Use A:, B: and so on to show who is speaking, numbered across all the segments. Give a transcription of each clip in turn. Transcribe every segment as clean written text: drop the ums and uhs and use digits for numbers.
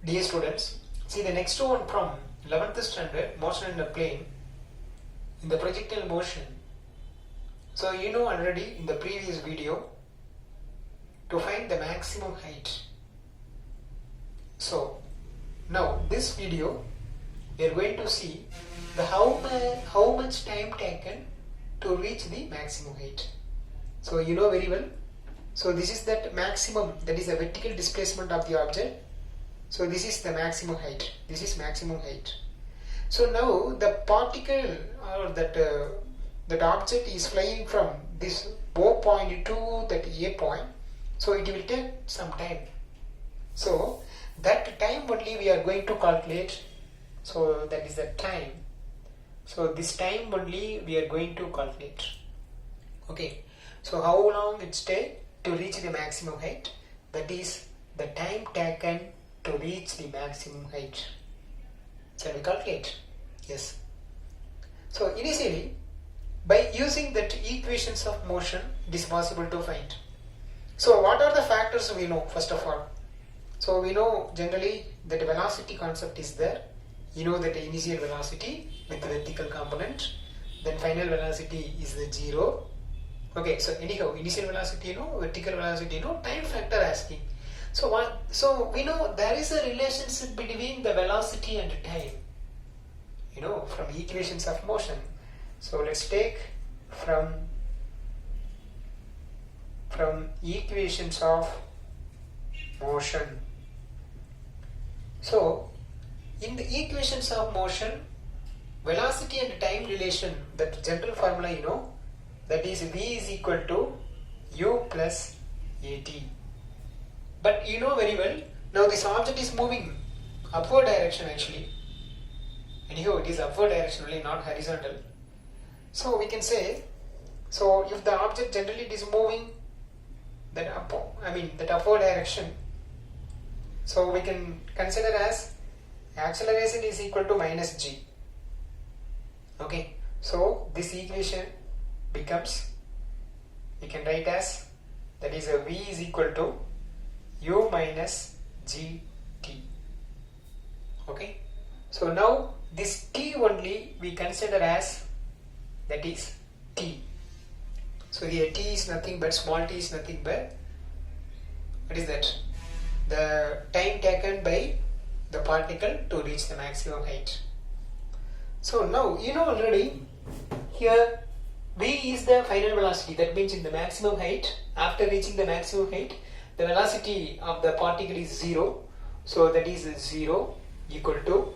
A: Dear students, see the next one from 11th standard, motion in a plane, in the projectile motion. So you know already in the previous video to find the maximum height. So now this video we are going to see the how much time taken to reach the maximum height. So you know very well. So this is that maximum, that is the vertical displacement of the object. So this is the maximum height. This is maximum height. So now the particle or that object is flying from this O point to that A point. So it will take some time. So that time only we are going to calculate. So that is the time. So this time only we are going to calculate. Okay. So how long it takes to reach the maximum height? That is the time taken to reach the maximum height. Shall we calculate? Yes. So initially, by using that equations of motion, it is possible to find. So what are the factors we know first of all? So we know generally that velocity concept is there. You know that the initial velocity with the vertical component, then final velocity is the 0. Okay, so anyhow, initial velocity you know, vertical velocity you know, time factor asking. So we know there is a relationship between the velocity and time, you know, from equations of motion. So let's take from equations of motion. So in the equations of motion, velocity and time relation, that general formula you know, that is V is equal to U plus AT. But you know very well, now this object is moving upward direction actually. Anyhow, it is upward direction only, not horizontal. So we can say, so if the object generally it is moving that upward direction, so we can consider as acceleration is equal to minus g. Okay, so this equation becomes, we can write as, that is a V is equal to U minus gt. Okay, so now this t only we consider as, that is t. So here t is nothing but, small t is nothing but, what is that? The time taken by the particle to reach the maximum height. So now you know already here V is the final velocity, that means in the maximum height, after reaching the maximum height, the velocity of the particle is 0. So that is 0 equal to,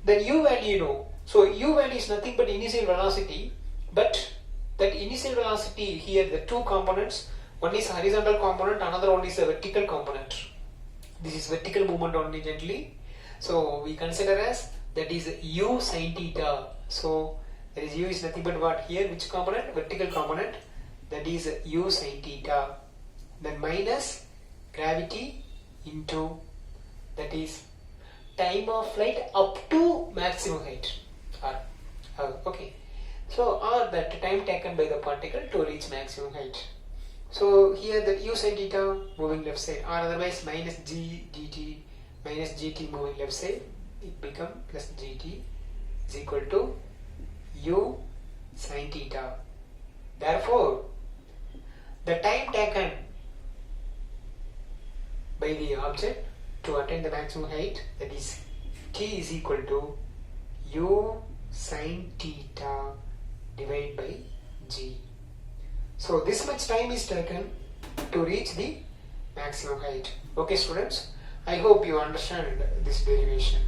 A: then U value you know. So U value is nothing but initial velocity, but that initial velocity here, the two components, one is horizontal component, another one is a vertical component. This is vertical movement only gently. So we consider as, that is U sin theta. So that is U is nothing but what here, which component? Vertical component, that is U sin theta. Then minus gravity into, that is time of flight up to maximum height. Okay. So or that time taken by the particle to reach maximum height. So here that U sin theta moving left side, or otherwise minus g dt, minus gt moving left side, it become plus gt is equal to U sin theta. Therefore, the time taken by the object to attain the maximum height, that is t is equal to U sin theta divided by g. So this much time is taken to reach the maximum height. Okay students, I hope you understand this derivation.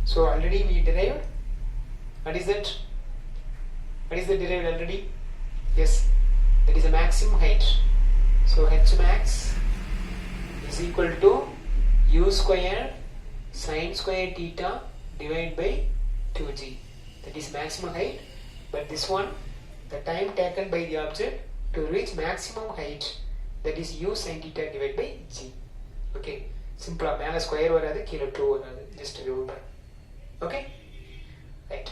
A: So already we derived, what is that? What is the derived already? Yes, that is a maximum height. So h max is equal to U square sin square theta divided by 2g. That is maximum height. But this one, the time taken by the object to reach maximum height, that is U sin theta divided by g. Okay, simple. மேல square வராது, கீழே 2 வராது. Just remember. Okay, right.